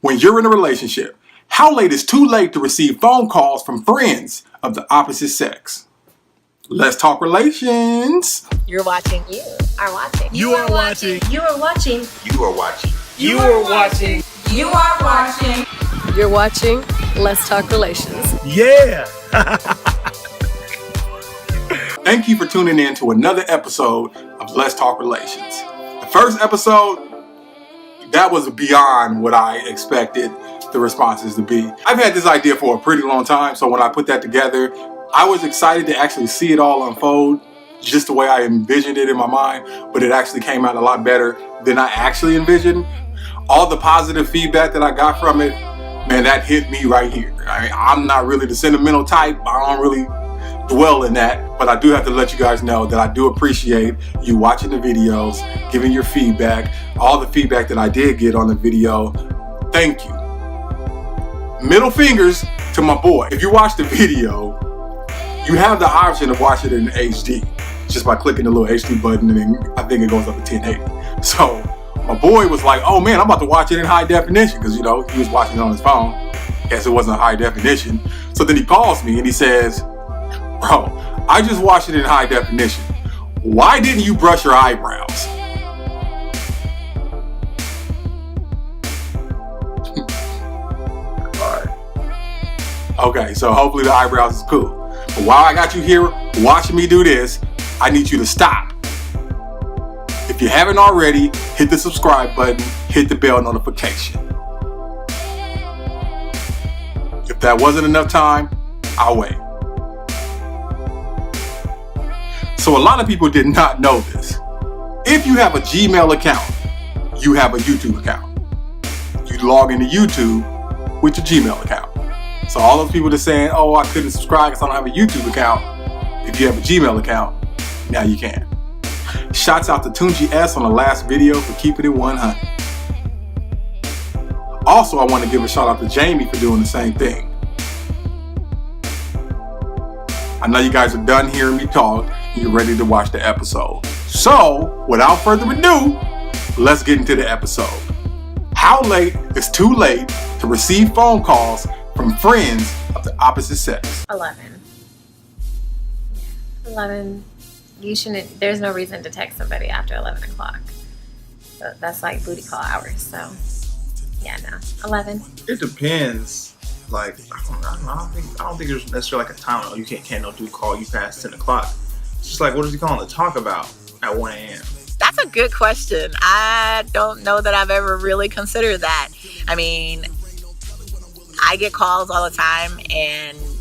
when you're in a relationship, how late is too late to receive phone calls from friends of the opposite sex? Let's talk relations. You're watching. You are watching. You are watching. You are watching. You are watching. You are watching. You are watching. You're watching. Let's talk relations. Yeah. Thank you for tuning in to another episode of Let's Talk Relations. The first episode, that was beyond what I expected the responses to be. I've had this idea for a pretty long time, so when I put that together, I was excited to actually see it all unfold just the way I envisioned it in my mind, but it actually came out a lot better than I actually envisioned. All the positive feedback that I got from it, man, that hit me right here. I'm not really the sentimental type. I don't really dwell in that, but I do have to let you guys know that I do appreciate you watching the videos, giving your feedback, all the feedback that I did get on the video. Thank you. Middle fingers to my boy. If you watch the video, you have the option of watching it in HD just by clicking the little HD button, and then I think it goes up to 1080. So my boy was like, oh man, I'm about to watch it in high definition, because he was watching it on his phone. Guess it wasn't high definition. So then he calls me and he says, bro, I just watched it in high definition. Why didn't you brush your eyebrows? Alright. Okay, so hopefully the eyebrows is cool. But while I got you here watching me do this, I need you to stop. If you haven't already, hit the subscribe button, hit the bell notification. If that wasn't enough time, I'll wait. So a lot of people did not know this. If you have a Gmail account, you have a YouTube account. You log into YouTube with your Gmail account. So all those people that are saying, oh, I couldn't subscribe because I don't have a YouTube account. If you have a Gmail account, now you can. Shouts out to Tunji S on the last video for keeping it 100. Also, I want to give a shout out to Jamie for doing the same thing. I know you guys are done hearing me talk and you're ready to watch the episode. So, without further ado, let's get into the episode. How late is too late to receive phone calls from friends of the opposite sex? 11. 11. You shouldn't. There's no reason to text somebody after 11 o'clock. So that's like booty call hours. So, yeah, no. 11. It depends. Like, I don't think there's necessarily like a time. Oh, you can't no dude call you past 10 o'clock. It's just like, what is he calling to talk about at 1 a.m.? That's a good question. I don't know that I've ever really considered that. I mean, I get calls all the time,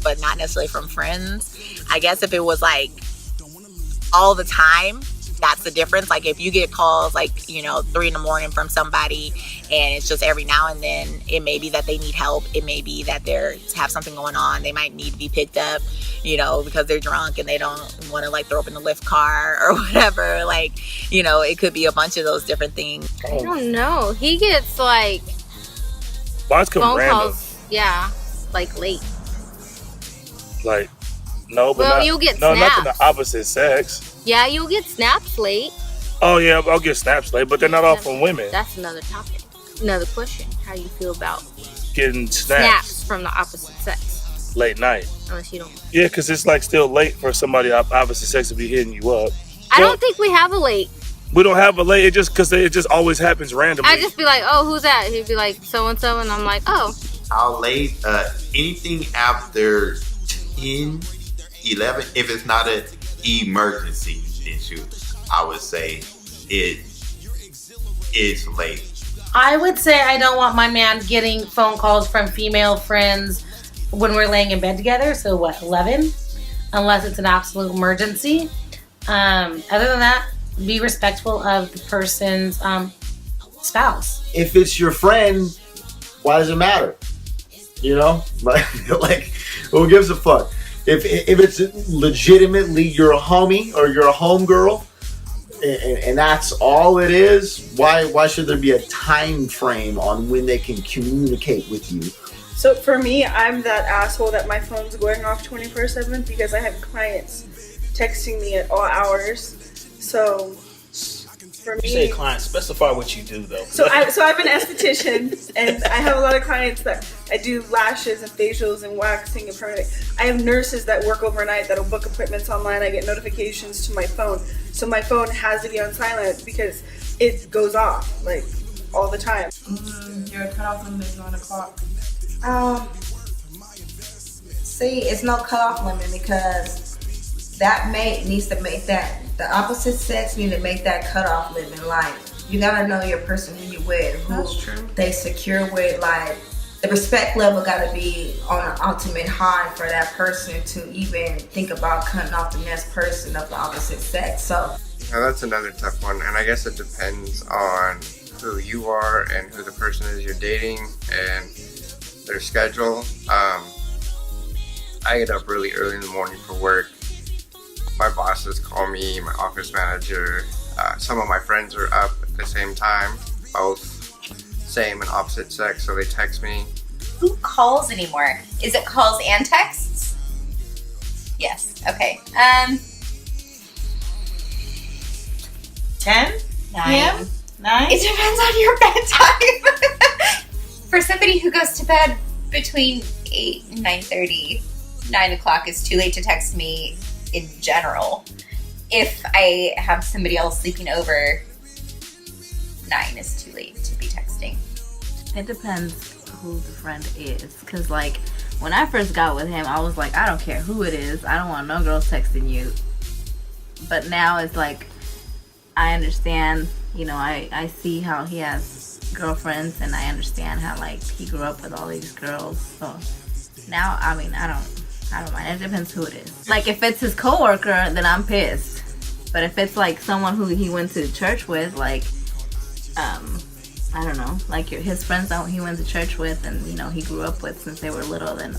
but not necessarily from friends. I guess if it was like all the time, that's the difference. Like if you get calls like, 3 a.m. from somebody and it's just every now and then, it may be that they need help. It may be that they have something going on. They might need to be picked up, because they're drunk and they don't want to like throw up in the lift car or whatever. Like, it could be a bunch of those different things. I don't know. He gets like Mine come phone random. calls, yeah, like late. Like, no, but Well, you'll get not snaps. from the opposite sex. Yeah, you'll get snaps late. Oh yeah, I'll get snaps late, but they're not all from women. That's another topic. Another question. How you feel about Getting snaps from the opposite sex? late night. Unless you don't. Yeah, because it's like still late for somebody of opposite sex to be hitting you up. I don't think we have a late. We don't have a late. It just always happens randomly. I just be like, oh, who's that? He'd be like, so and so, and I'm like, oh. How late? Anything after 10, 11, if it's not an emergency issue, I would say it is late. I would say I don't want my man getting phone calls from female friends when we're laying in bed together. So what, 11? Unless it's an absolute emergency. Other than that, be respectful of the person's spouse. If it's your friend, why does it matter? Like who gives a fuck? If it's legitimately your homie or your homegirl, and that's all it is, why should there be a time frame on when they can communicate with you? So for me, I'm that asshole that my phone's going off 24/7 because I have clients texting me at all hours. So For You say me, client, specify what you do though. so I've been an esthetician, and I have a lot of clients that I do lashes and facials and waxing and permanent. I have nurses that work overnight that'll book appointments online. I get notifications to my phone, so my phone has to be on silent because it goes off like all the time. Your cutoff limit is 9 o'clock. See, it's no cutoff limit because that mate needs to make that, the opposite sex need to make that cutoff limit. Like, you gotta know your person who you with, who they secure with. Like, the respect level gotta be on an ultimate high for that person to even think about cutting off the next person of the opposite sex. So now that's another tough one, and I guess it depends on who you are and who the person is you're dating and their schedule. I get up really early in the morning for work. My bosses call me, my office manager. Some of my friends are up at the same time, both same and opposite sex, so they text me. Who calls anymore? Is it calls and texts? Yes. Okay. 10? 9. 9? It depends on your bedtime. For somebody who goes to bed between 8 and 9:30, 9 o'clock is too late to text me in general. If I have somebody else sleeping over, 9 is too late to be texting. It depends who the friend is. Because, like, when I first got with him, I was like, I don't care who it is. I don't want no girls texting you. But now it's like, I understand, you know, I see how he has girlfriends, and I understand how, like, he grew up with all these girls. So now, I mean, I don't mind. It depends who it is. Like, if it's his coworker, then I'm pissed. But if it's like someone who he went to church with, like, I don't know, like his friends that he went to church with, and you know he grew up with since they were little, then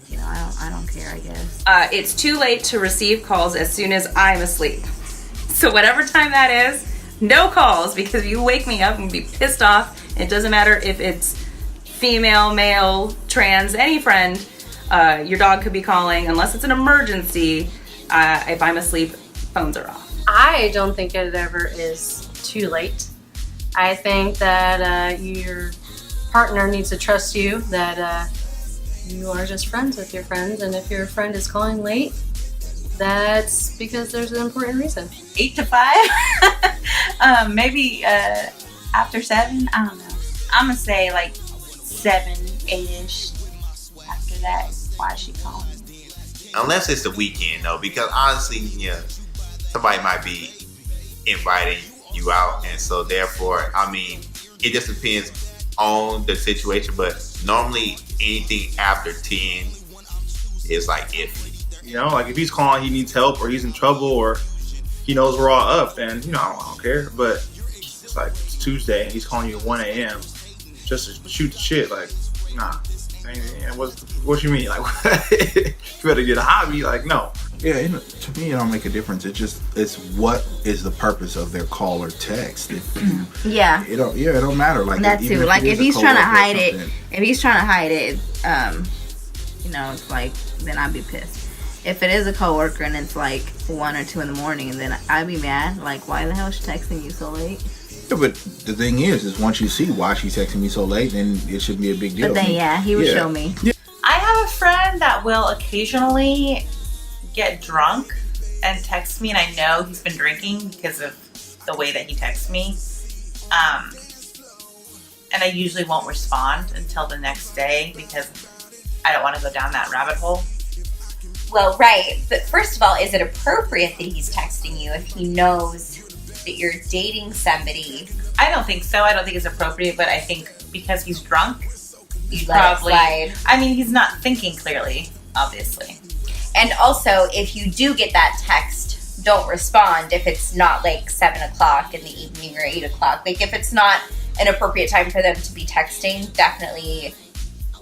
you know, I don't care, I guess. It's too late to receive calls as soon as I'm asleep. So whatever time that is, no calls, because you wake me up and be pissed off. It doesn't matter if it's female, male, trans, any friend. Your dog could be calling unless it's an emergency. If I'm asleep, phones are off. I don't think it ever is too late. I think that your partner needs to trust you, that you are just friends with your friends, and if your friend is calling late, that's because there's an important reason. 8 to 5? Maybe after 7? I don't know. I'm gonna say like 7, 8-ish. After that, why is she calling? Unless it's the weekend though, because honestly, you know, somebody might be inviting you out, and so therefore, I mean, it just depends on the situation, but normally anything after 10 is like iffy. You know, like if he's calling, he needs help, or he's in trouble, or he knows we're all up, then, you know, I don't care. But it's like it's Tuesday and he's calling you at 1 a.m. just to shoot the shit. Like, nah. What you mean? Like, you better get a hobby. Like, no. Yeah, to me, it don't make a difference. It's what is the purpose of their call or text. Yeah. It don't matter. Like that too. Like if he's trying to hide it, you know, it's like, then I'd be pissed. If it is a coworker and it's like 1 or 2 in the morning, and then I'd be mad. Like, why the hell is she texting you so late? Yeah, but the thing is once you see why she's texting me so late, then it shouldn't be a big deal. But then, he would show me. Yeah. I have a friend that will occasionally get drunk and text me, and I know he's been drinking because of the way that he texts me. And I usually won't respond until the next day because I don't want to go down that rabbit hole. Well, right. But first of all, is it appropriate that he's texting you if he knows that you're dating somebody? I don't think so. I don't think it's appropriate, but I think because he's drunk, he's let it probably... slide. I mean, he's not thinking clearly, obviously. And also, if you do get that text, don't respond if it's not like 7 o'clock in the evening or 8 o'clock. Like, if it's not an appropriate time for them to be texting, definitely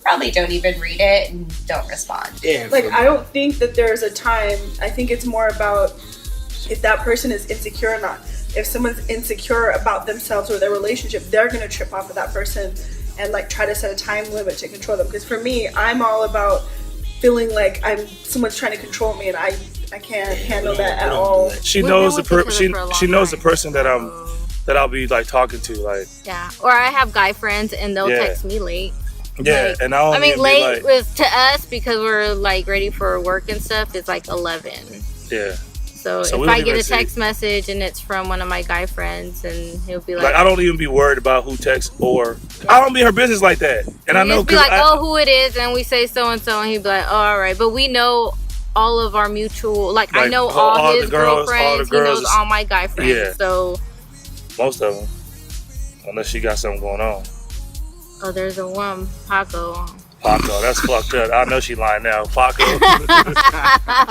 probably don't even read it and don't respond. Yeah, like, I don't think that there's a time. I think it's more about if that person is insecure or not. If someone's insecure about themselves or their relationship, they're going to trip off of that person and like try to set a time limit to control them. Because for me, I'm all about feeling like someone's trying to control me, and I can't handle that at all. She knows the she knows the person that I'll be like talking to, like. Yeah, or I have guy friends and they'll Yeah. text me late. Yeah, Like, and I mean, late was to us because we're like ready for work and stuff. It's like 11. Yeah. So So we if don't I get even a see- text message and it's from one of my guy friends, and he'll be Like I don't even be worried about who texts, or I don't be in her business like that. And I we know just be like, oh, who it is, and we say so and so, and he'd be like, oh, all right. But we know all of our mutual, like I know all his the girls, girlfriends. He knows all my guy friends. Yeah. So most of them, unless she got something going on. oh, there's a one Paco. Paco, that's fucked up. I know she lying now. Paco.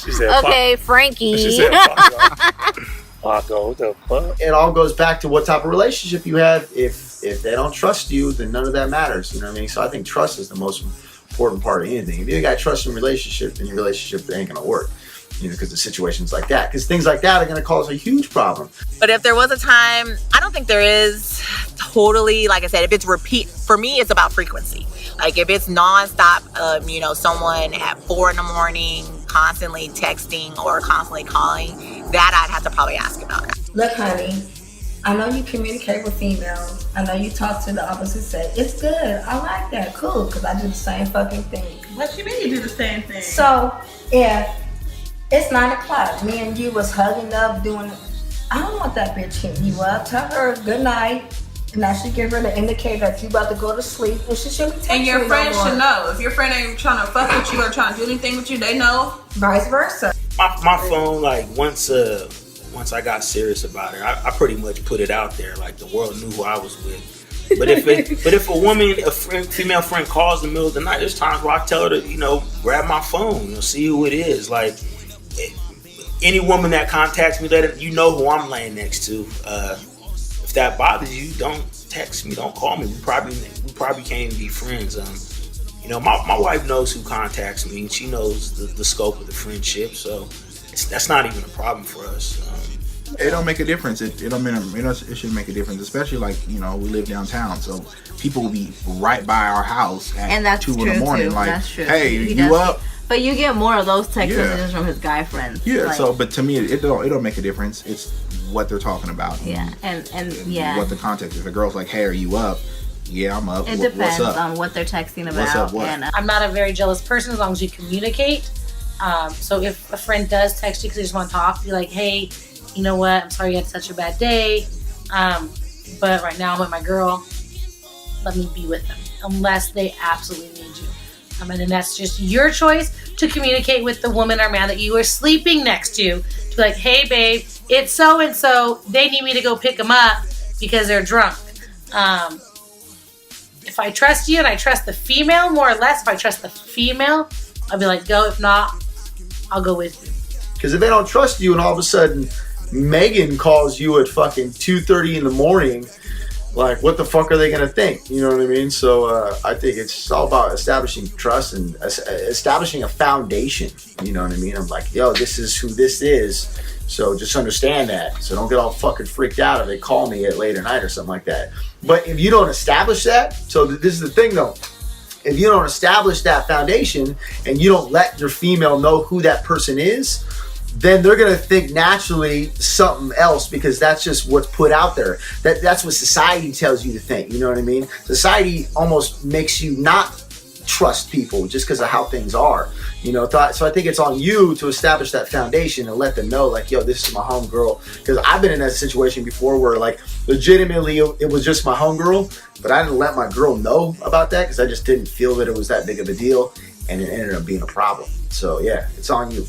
She said, Okay, Frankie. She said, Paco. Paco, what the fuck? It all goes back to what type of relationship you have. If they don't trust you, then none of that matters. You know what I mean? So I think trust is the most important part of anything. If you ain't got trust in a relationship, then your relationship ain't gonna work. You know, because of situations like that. Because things like that are gonna cause a huge problem. But if there was a time, I don't think there is totally, like I said, if it's for me, it's about frequency. Like if it's nonstop, someone at 4 a.m, constantly texting or constantly calling, that I'd have to probably ask about. Look, honey, I know you communicate with females. I know you talk to the opposite sex. It's good. I like that. Cool, because I do the same fucking thing. What you mean you do the same thing? So, if it's 9 o'clock, me and you was hugging up, doing, I don't want that bitch hitting you up. Tell her good night. And I should give her the indicator that you about to go to sleep, and she shouldn't be texting And your you friends no more. should know. If your friend ain't trying to fuck with you or trying to do anything with you, they know. Vice versa. My phone, like once I got serious about it, I pretty much put it out there. Like the world knew who I was with. But if a woman, female friend calls in the middle of the night, there's times where I tell her to, grab my phone, see who it is. Like any woman that contacts me, you know who I'm laying next to. If that bothers you, don't text me, don't call me. We probably can't even be friends. My wife knows who contacts me, and she knows the scope of the friendship, so that's not even a problem for us. It don't make a difference. It should make a difference, especially like we live downtown, so people will be right by our house at And that's 2 true in the morning. too. Like, That's true. hey, He you does- up? But you get more of those text Yeah. messages from his guy friends. Yeah. Like, So, but to me, it don't make a difference. It's what they're talking about. yeah, and yeah, What the context is. If a girl's like, hey, are you up? Yeah, I'm up. it What's depends up? on what they're texting about. What's up, what? And I'm not a very jealous person as long as you communicate. So if a friend does text you because they just want to talk, be like, hey, you know what? I'm sorry you had such a bad day. But right now I'm with my girl. Let me be with them unless they absolutely need you. And then that's just your choice to communicate with the woman or man that you are sleeping next to. To be like, hey, babe, it's so-and-so. They need me to go pick them up because they're drunk. If I trust you and I trust the female more or less, if I trust the female, I'll be like, go. If not, I'll go with you. Because if they don't trust you and all of a sudden Megan calls you at fucking 2:30 in the morning, like what the fuck are they gonna think? You know what I mean? So I think it's all about establishing trust and establishing a foundation. You know what I mean? I'm like, yo, this is who this is. So just understand that. So don't get all fucking freaked out if they call me at late at night or something like that. But if you don't establish that, so this is the thing though. If you don't establish that foundation and you don't let your female know who that person is, then they're gonna think naturally something else because that's just what's put out there. That's what society tells you to think. You know what I mean? Society almost makes you not trust people just because of how things are. So I think it's on you to establish that foundation and let them know, like, yo, this is my homegirl. Because I've been in that situation before where, like, legitimately it was just my homegirl, but I didn't let my girl know about that because I just didn't feel that it was that big of a deal, and it ended up being a problem. So yeah, it's on you.